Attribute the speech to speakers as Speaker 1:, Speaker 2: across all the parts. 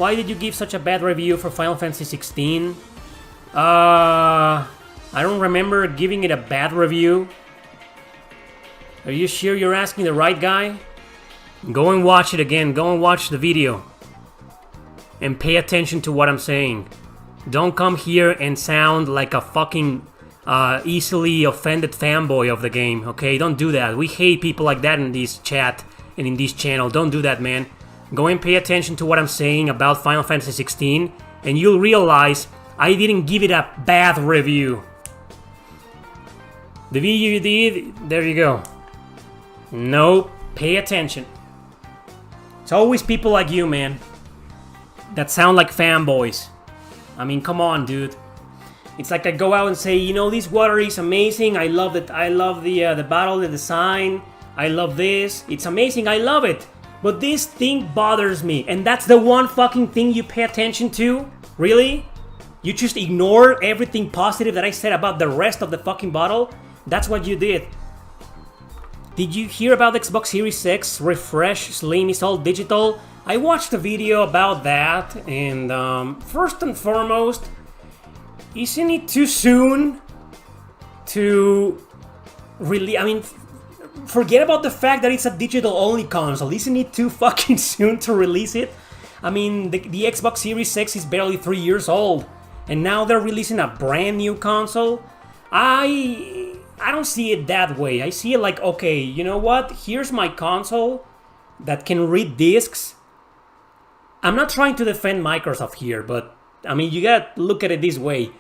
Speaker 1: Why did you give such a bad review for Final Fantasy 16? I don't remember giving it a bad review. Are you sure you're asking the right guy? Go and watch it again. Go and watch the video. And pay attention to what I'm saying. Don't come here and sound like a fucking easily offended fanboy of the game, okay? Don't do that. We hate people like that in this chat and in this channel. Don't do that, man. Go and pay attention to what I'm saying about Final Fantasy 16, and you'll realize I didn't give it a bad review. The video you did, there you go. No, pay attention. It's always people like you, man, that sound like fanboys. I mean, come on, dude. It's like I go out and say, you know, this water is amazing. I love it. I love the battle, the design. I love this. It's amazing. I love it. But this thing bothers me. And that's the one fucking thing you pay attention to? Really? You just ignore everything positive that I said about the rest of the fucking bottle? That's what you did. Did you hear about the Xbox Series X refresh? Slim is all digital. I watched a video about that, and first and foremost, isn't it too soon to really, I mean, forget about the fact that it's a digital-only console. Isn't it too fucking soon to release it? I mean, the Xbox Series X is barely 3 years old, and now they're releasing a brand new console? I don't see it that way. I see it like, okay, you know what? Here's my console that can read discs. I'm not trying to defend Microsoft here, but I mean, you gotta look at it this way.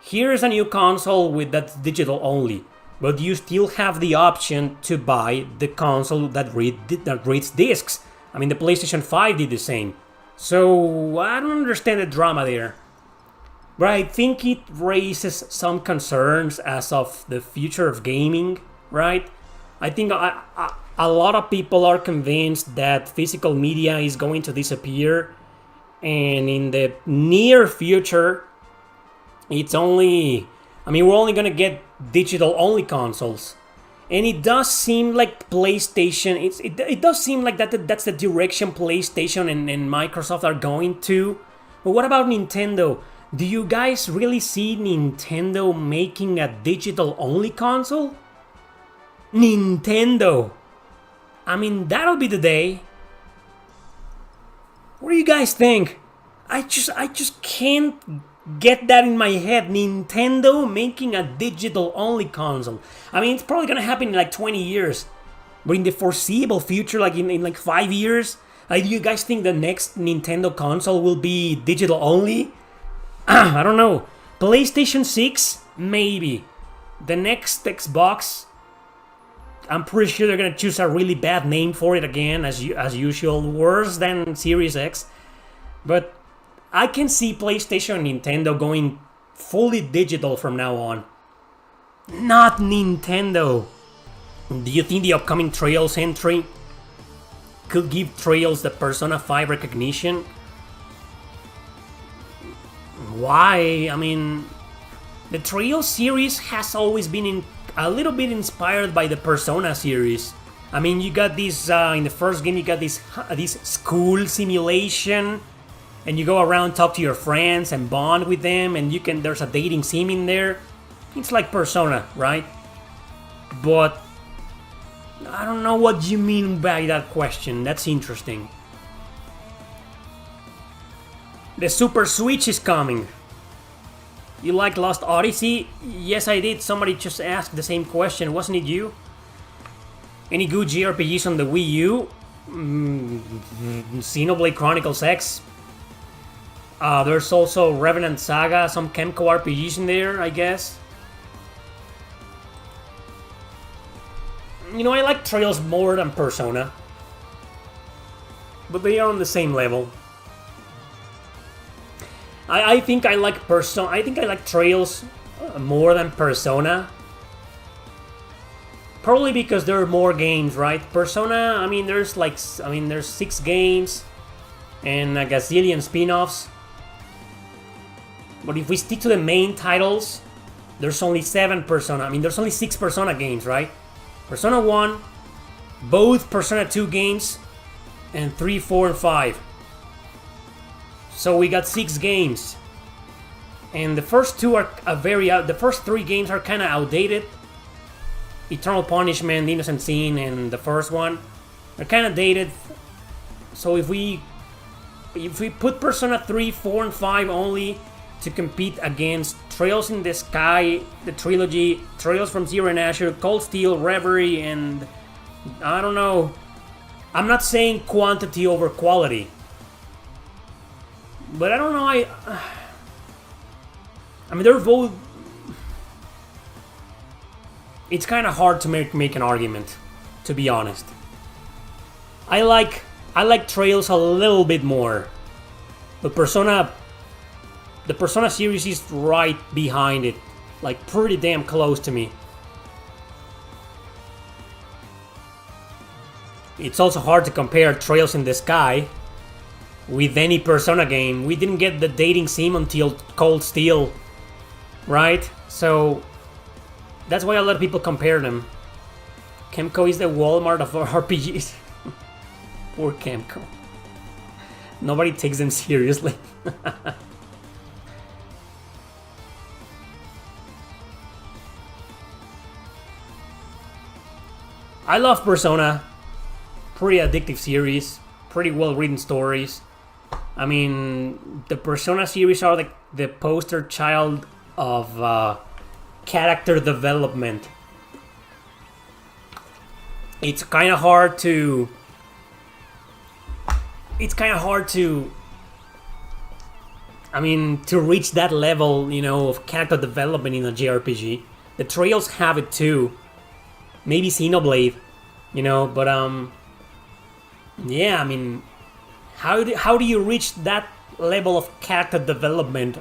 Speaker 1: Here's a new console that's digital only, but you still have the option to buy the console that reads discs. I mean, the PlayStation 5 did the same. So I don't understand the drama there. But I think it raises some concerns as of the future of gaming, right? I think a lot of people are convinced that physical media is going to disappear, and in the near future, it's only, I mean, we're only gonna get digital-only consoles. And it does seem like PlayStation, it does seem like that's the direction PlayStation and Microsoft are going to. But what about Nintendo? Do you guys really see Nintendo making a digital-only console? Nintendo! I mean, that'll be the day. What do you guys think? I just can't get that in my head. Nintendo making a digital-only console. I mean, it's probably gonna happen in like 20 years. But in the foreseeable future, like in like 5 years, do you guys think the next Nintendo console will be digital-only? I don't know. PlayStation 6? Maybe. The next Xbox? I'm pretty sure they're gonna choose a really bad name for it again, as usual. Worse than Series X. But I can see PlayStation and Nintendo going fully digital from now on. Not Nintendo. Do you think the upcoming Trails entry could give Trails the Persona 5 recognition? Why? I mean, the Trails series has always been a little bit inspired by the Persona series. I mean, you got this, in the first game, you got this school simulation, and you go around, talk to your friends, and bond with them, and there's a dating sim in there. It's like Persona, right? But I don't know what you mean by that question. That's interesting. The Super Switch is coming. You like Lost Odyssey? Yes, I did. Somebody just asked the same question. Wasn't it you? Any good JRPGs on the Wii U? Xenoblade Chronicles X. There's also Revenant Saga, some Kemco RPGs in there, I guess. You know, I like Trails more than Persona. But they are on the same level. I think I like Trails more than Persona. Probably because there are more games, right? Persona, I mean, there's 6 games and a gazillion spin-offs. But if we stick to the main titles, there's only 7 Persona. I mean, there's only 6 Persona games, right? Persona 1, both Persona 2 games, and 3, 4, and 5. So we got 6 games. And the first two are the first 3 games are kind of outdated. Eternal Punishment, Innocent Sin, and the first one are kind of dated. So if we put Persona 3, 4, and 5 only to compete against Trails in the Sky, the trilogy, Trails from Zero and Asher, Cold Steel, Reverie, and I don't know. I'm not saying quantity over quality, but I don't know. I mean, they're both. It's kind of hard to make an argument, to be honest. I like Trails a little bit more, but the Persona series is right behind it, like pretty damn close to me. It's also hard to compare Trails in the Sky with any Persona game. We didn't get the dating sim until Cold Steel, right? So that's why a lot of people compare them. Kemco is the Walmart of RPGs. Poor Kemco. Nobody takes them seriously. I love Persona. Pretty addictive series. Pretty well written stories. I mean, the Persona series are like the poster child of character development. It's kind of hard to to reach that level, you know, of character development in a JRPG. The Trails have it too. Maybe Xenoblade, you know, but yeah, I mean, how do you reach that level of character development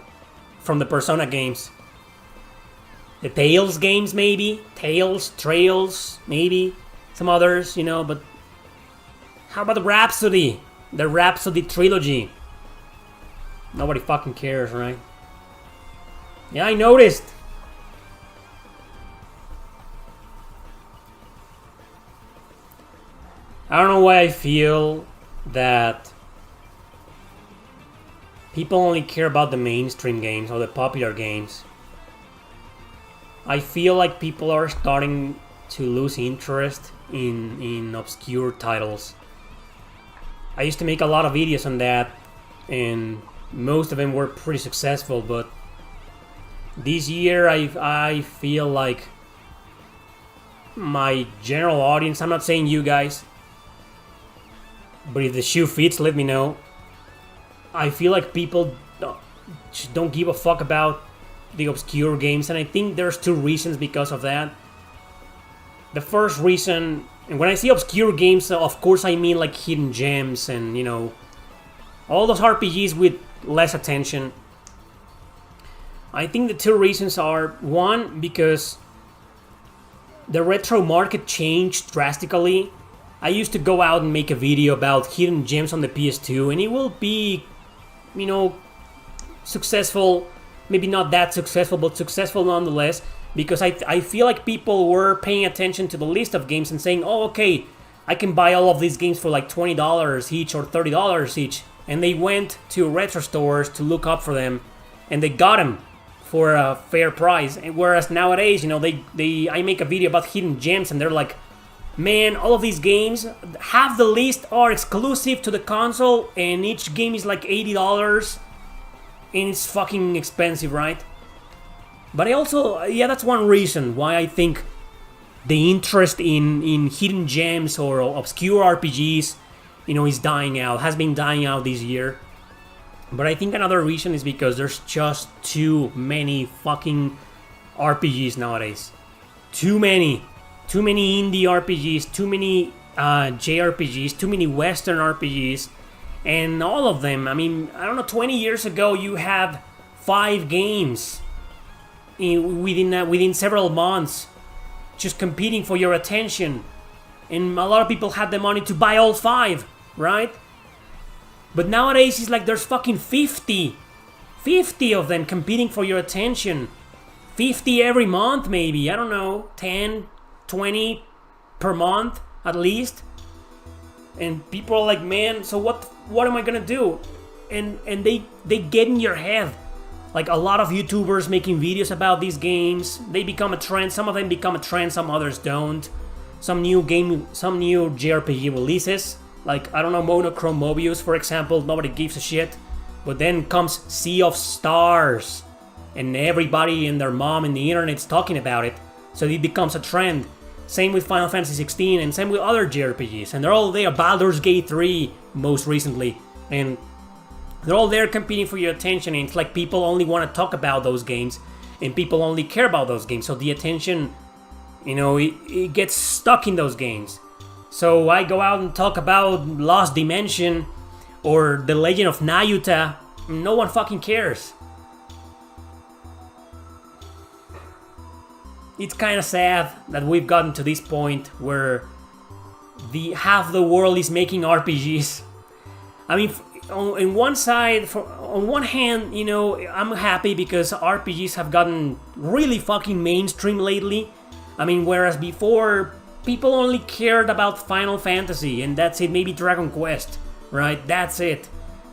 Speaker 1: from the Persona games? The Tales games, maybe? Trails, maybe? Some others, you know, but how about the Rhapsody? The Rhapsody trilogy. Nobody fucking cares, right? Yeah, I noticed. I don't know why I feel that people only care about the mainstream games or the popular games. I feel like people are starting to lose interest in obscure titles. I used to make a lot of videos on that, and most of them were pretty successful, but this year I feel like my general audience, I'm not saying you guys, but if the shoe fits, let me know. I feel like people don't give a fuck about the obscure games, and I think there's 2 reasons because of that. The first reason, and when I say obscure games, of course I mean like hidden gems and, you know, all those RPGs with less attention. I think the 2 reasons are, one, because the retro market changed drastically. I used to go out and make a video about hidden gems on the PS2, and it will be, you know, successful. Maybe not that successful, but successful nonetheless, because I feel like people were paying attention to the list of games and saying, oh, okay, I can buy all of these games for like $20 each or $30 each. And they went to retro stores to look up for them, and they got them for a fair price. And whereas nowadays, you know, I make a video about hidden gems, and they're like, man, all of these games, half the list are exclusive to the console, and each game is like $80, and it's fucking expensive, right? But I also, yeah, that's one reason why I think the interest in hidden gems or obscure RPGs, you know, is dying out, has been dying out this year. But I think another reason is because there's just too many fucking RPGs nowadays. Too many indie RPGs, too many JRPGs, too many Western RPGs, and all of them, I mean, I don't know, 20 years ago you had 5 games within several months just competing for your attention, and a lot of people had the money to buy all 5, right? But nowadays it's like there's fucking 50 of them competing for your attention. 50 every month, maybe, I don't know, 10, 20 per month at least. And people are like, man, so what am I gonna do? and they get in your head. Like a lot of YouTubers making videos about these games, they become a trend. Some of them become a trend, some others don't. Some new JRPG releases, like, I don't know, Monochrome Mobius, for example, nobody gives a shit. But then comes Sea of Stars, and everybody and their mom and the internet's talking about it, so it becomes a trend. Same with Final Fantasy 16, and same with other JRPGs, and they're all there. Baldur's Gate 3, most recently, and they're all there competing for your attention, and it's like people only want to talk about those games, and people only care about those games, so the attention, you know, it gets stuck in those games. So I go out and talk about Lost Dimension or The Legend of Nayuta, no one fucking cares. It's kind of sad that we've gotten to this point where half the world is making RPGs. I mean, on one hand, you know, I'm happy because RPGs have gotten really fucking mainstream lately. I mean, whereas before, people only cared about Final Fantasy, and that's it, maybe Dragon Quest, right? That's it.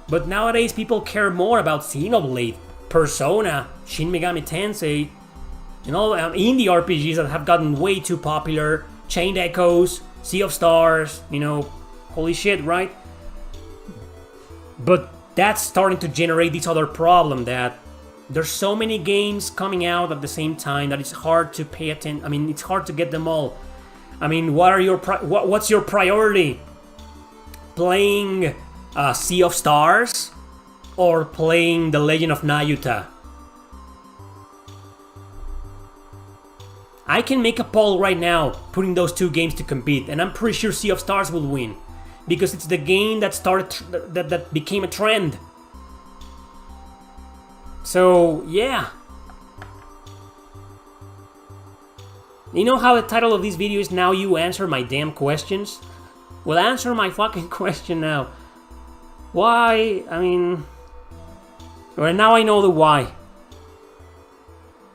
Speaker 1: But nowadays, people care more about Xenoblade, Persona, Shin Megami Tensei, you know, indie RPGs that have gotten way too popular, Chained Echoes, Sea of Stars, you know, holy shit, right? But that's starting to generate this other problem that there's so many games coming out at the same time that it's hard to pay attention. I mean, it's hard to get them all. I mean, what's your priority? Playing Sea of Stars or playing The Legend of Nayuta? I can make a poll right now, putting those two games to compete, and I'm pretty sure Sea of Stars will win. Because it's the game that that became a trend. So, yeah. You know how the title of this video is Now You Answer My Damn Questions? Well, answer my fucking question now. Why? I mean... Well, now I know the why.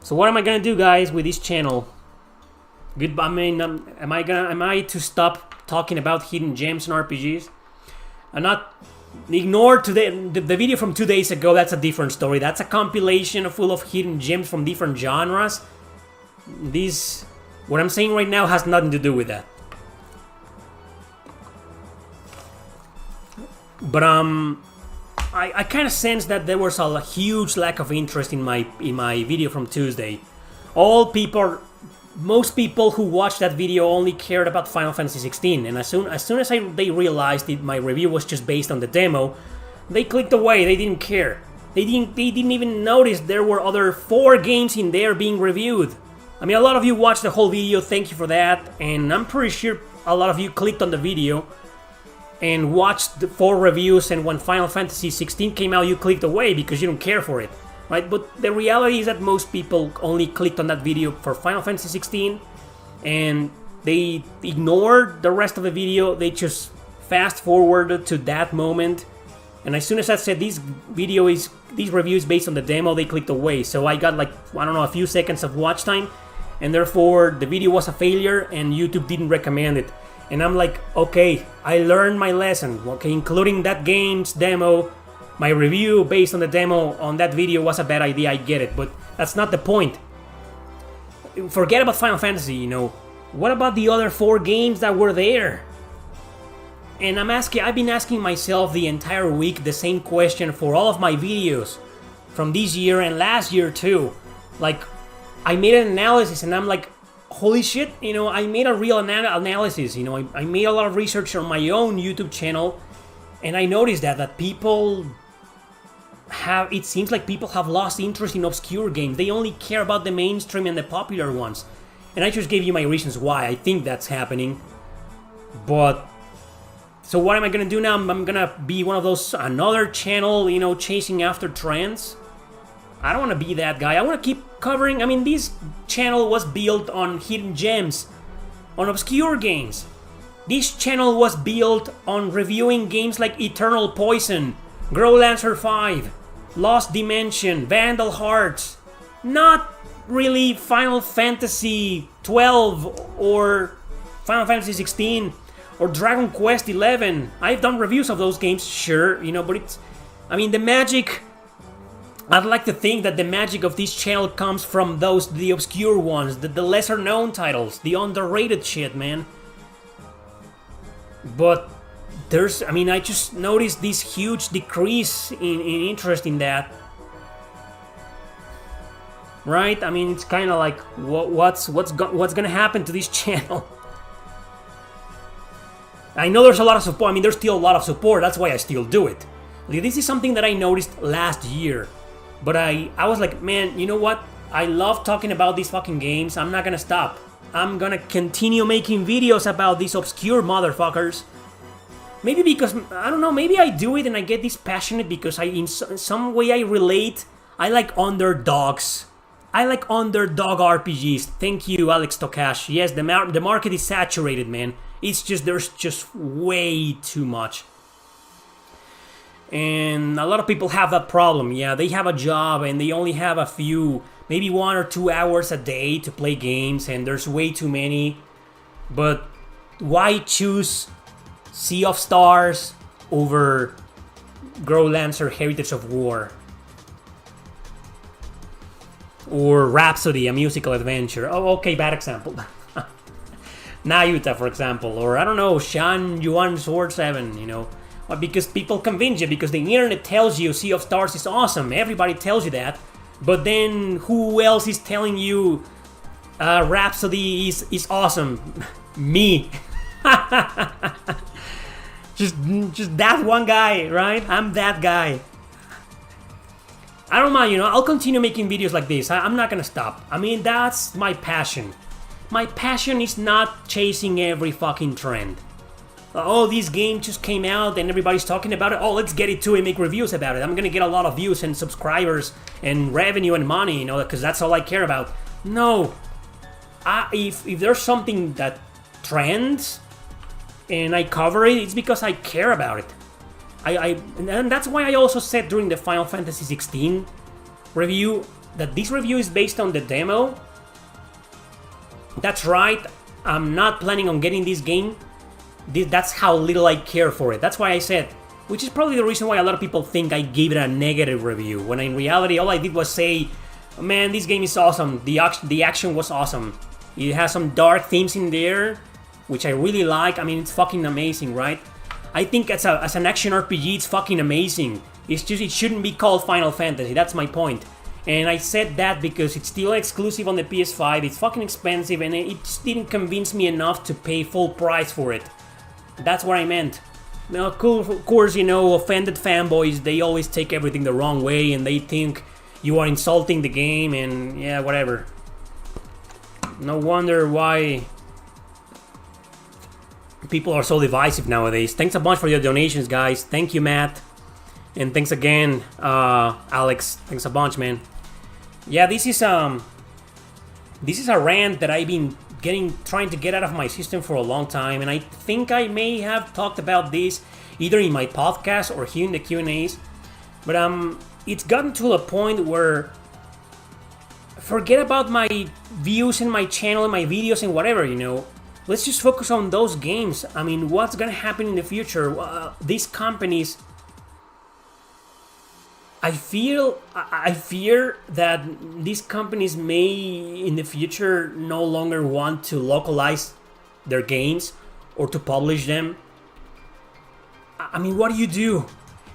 Speaker 1: So what am I gonna do, guys, with this channel? I mean, am I to stop talking about hidden gems and RPGs? I'm not... Ignore today the video from 2 days ago. That's a different story. That's a compilation full of hidden gems from different genres. What I'm saying right now has nothing to do with that. But I kind of sense that there was a huge lack of interest in my video from Tuesday. Most people who watched that video only cared about Final Fantasy 16, and as soon as they realized that my review was just based on the demo, they clicked away. They didn't care. They didn't even notice there were other 4 games in there being reviewed. I mean, a lot of you watched the whole video. Thank you for that, and I'm pretty sure a lot of you clicked on the video and watched the 4 reviews, and when Final Fantasy 16 came out, you clicked away because you don't care for it. Right, but the reality is that most people only clicked on that video for Final Fantasy 16, and they ignored the rest of the video. They just fast forwarded to that moment, and as soon as I said this review is based on the demo, they clicked away. So I got like, I don't know, a few seconds of watch time, and therefore the video was a failure, and YouTube didn't recommend it. And I'm like, okay, I learned my lesson. Okay, including that game's demo. My review based on the demo on that video was a bad idea, I get it, but that's not the point. Forget about Final Fantasy, you know. What about the other 4 games that were there? And I've been asking myself the entire week the same question for all of my videos from this year and last year too. Like, I made an analysis and I'm like, holy shit, you know, I made a real analysis, you know, I made a lot of research on my own YouTube channel, and I noticed that people it seems like people have lost interest in obscure games. They only care about the mainstream and the popular ones. And I just gave you my reasons why I think that's happening. But so what am I gonna do now? I'm gonna be one of those, another channel, you know, chasing after trends. I don't want to be that guy. I want to keep covering. I mean, this channel was built on hidden gems, on obscure games. This channel was built on reviewing games like Eternal Poison, Growlancer 5, Lost Dimension, Vandal Hearts. Not really Final Fantasy 12 or Final Fantasy 16 or Dragon Quest 11. I've done reviews of those games, sure, you know, but I mean, the magic... I'd like to think that the magic of this channel comes from the obscure ones, the lesser known titles, the underrated shit, man. But I just noticed this huge decrease in interest in that. Right? I mean, it's kind of like, what's gonna happen to this channel? I know there's a lot of support. I mean, there's still a lot of support. That's why I still do it. This is something that I noticed last year. But I was like, man, you know what? I love talking about these fucking games. I'm not gonna stop. I'm gonna continue making videos about these obscure motherfuckers. Maybe because, I don't know, maybe I do it and I get this passionate because in some way I relate. I like underdogs. I like underdog RPGs. Thank you, Alex Tokash. Yes, the market is saturated, man. It's just, there's just way too much. And a lot of people have that problem. Yeah, they have a job and they only have a few, maybe 1 or 2 hours a day to play games, and there's way too many. But why choose Sea of Stars over Growlancer Heritage of War? Or Rhapsody, a musical adventure. Oh, okay, bad example. Nayuta, for example. Or, I don't know, Shan Yuan Sword 7, you know. Because people convince you, because the internet tells you Sea of Stars is awesome. Everybody tells you that. But then who else is telling you Rhapsody is awesome? Me. just that one guy, right? I'm that guy. I don't mind, you know, I'll continue making videos like this. I'm not gonna stop. I mean, that's my passion. My passion is not chasing every fucking trend. Oh, this game just came out and everybody's talking about it. Oh, let's get it too and make reviews about it. I'm gonna get a lot of views and subscribers and revenue and money, you know, because that's all I care about. No. If there's something that trends and I cover it, it's because I care about it. And that's why I also said during the Final Fantasy 16 review that this review is based on the demo. That's right. I'm not planning on getting this game. That's how little I care for it. That's why I said, which is probably the reason why a lot of people think I gave it a negative review, when in reality all I did was say, man, this game is awesome. The action was awesome. It has some dark themes in there, which I really like. I mean, it's fucking amazing, right? I think as an action RPG, it's fucking amazing. It's just, it shouldn't be called Final Fantasy. That's my point. And I said that because it's still exclusive on the PS5. It's fucking expensive, and it just didn't convince me enough to pay full price for it. That's what I meant. Now, of course, you know, offended fanboys, they always take everything the wrong way and they think you are insulting the game and yeah, whatever. No wonder why people are so divisive nowadays. Thanks a bunch for your donations, guys. Thank you, Matt. And thanks again, Alex. Thanks a bunch, man. Yeah, this is a rant that I've been trying to get out of my system for a long time, and I think I may have talked about this either in my podcast or here in the Q&As, but it's gotten to a point where forget about my views in my channel and my videos and whatever, you know. Let's just focus on those games. I mean, what's gonna happen in the future? These companies, I fear that these companies may in the future no longer want to localize their games or to publish them. I mean, what do you do?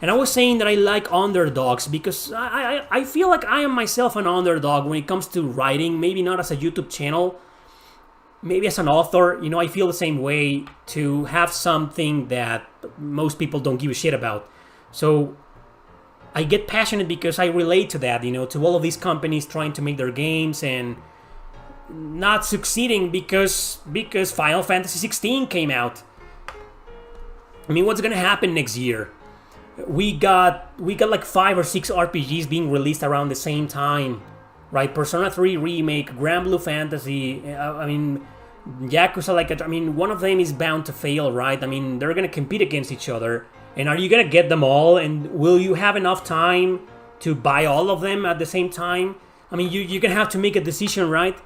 Speaker 1: And I was saying that I like underdogs because I feel like I am myself an underdog when it comes to writing. Maybe not as a YouTube channel, maybe as an author. You know, I feel the same way, to have something that most people don't give a shit about. So I get passionate because I relate to that, you know, to all of these companies trying to make their games and not succeeding because Final Fantasy 16 came out. I mean, what's gonna happen next year? We got like 5 or 6 RPGs being released around the same time, right? Persona 3 Remake, Grand Blue Fantasy, I mean, Yakuza, I mean, one of them is bound to fail, right? I mean, they're gonna compete against each other. And are you gonna get them all? And will you have enough time to buy all of them at the same time? I mean, you're gonna have to make a decision, right?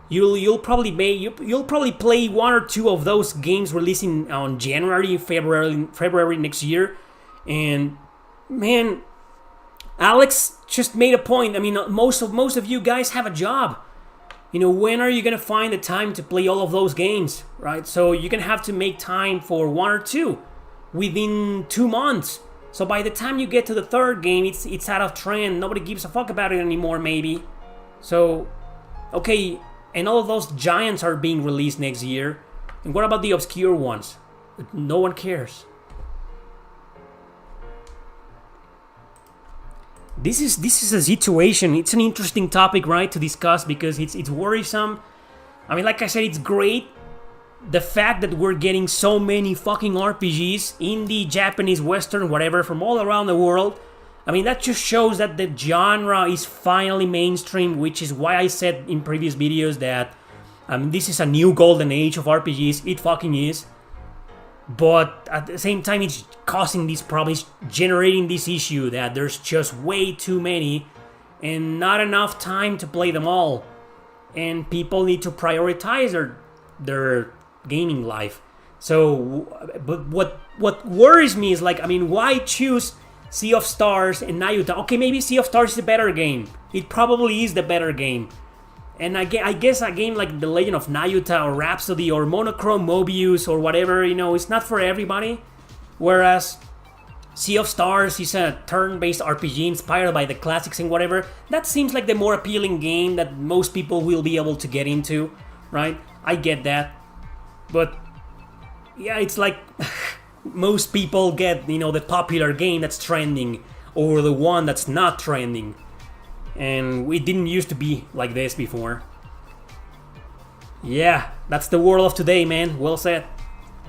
Speaker 1: You'll probably play 1 or 2 of those games releasing on January, February next year. And man, Alex just made a point. I mean, most of you guys have a job. You know, when are you gonna find the time to play all of those games, right? So you're gonna have to make time for 1 or 2 within 2 months. So by the time you get to the 3rd game, it's out of trend. Nobody gives a fuck about it anymore, maybe. So, okay, and all of those giants are being released next year. And what about the obscure ones? No one cares. This is a situation. It's an interesting topic, right, to discuss because it's worrisome. I mean, like I said, it's great. The fact that we're getting so many fucking RPGs, indie, Japanese, Western, whatever, from all around the world. I mean, that just shows that the genre is finally mainstream, which is why I said in previous videos that this is a new golden age of RPGs. It fucking is. But at the same time, it's causing these problems, generating this issue that there's just way too many and not enough time to play them all. And people need to prioritize their gaming life. So, but what worries me is like, I mean, why choose Sea of Stars and Nayuta? Okay, maybe Sea of Stars is the better game. It probably is the better game. And I guess a game like The Legend of Nayuta or Rhapsody or Monochrome Mobius or whatever, you know, it's not for everybody. Whereas Sea of Stars is a turn-based RPG inspired by the classics and whatever. That seems like the more appealing game that most people will be able to get into, right? I get that. But yeah, it's like most people get, you know, the popular game that's trending or the one that's not trending. And it didn't used to be like this before. Yeah, that's the world of today, man. Well said.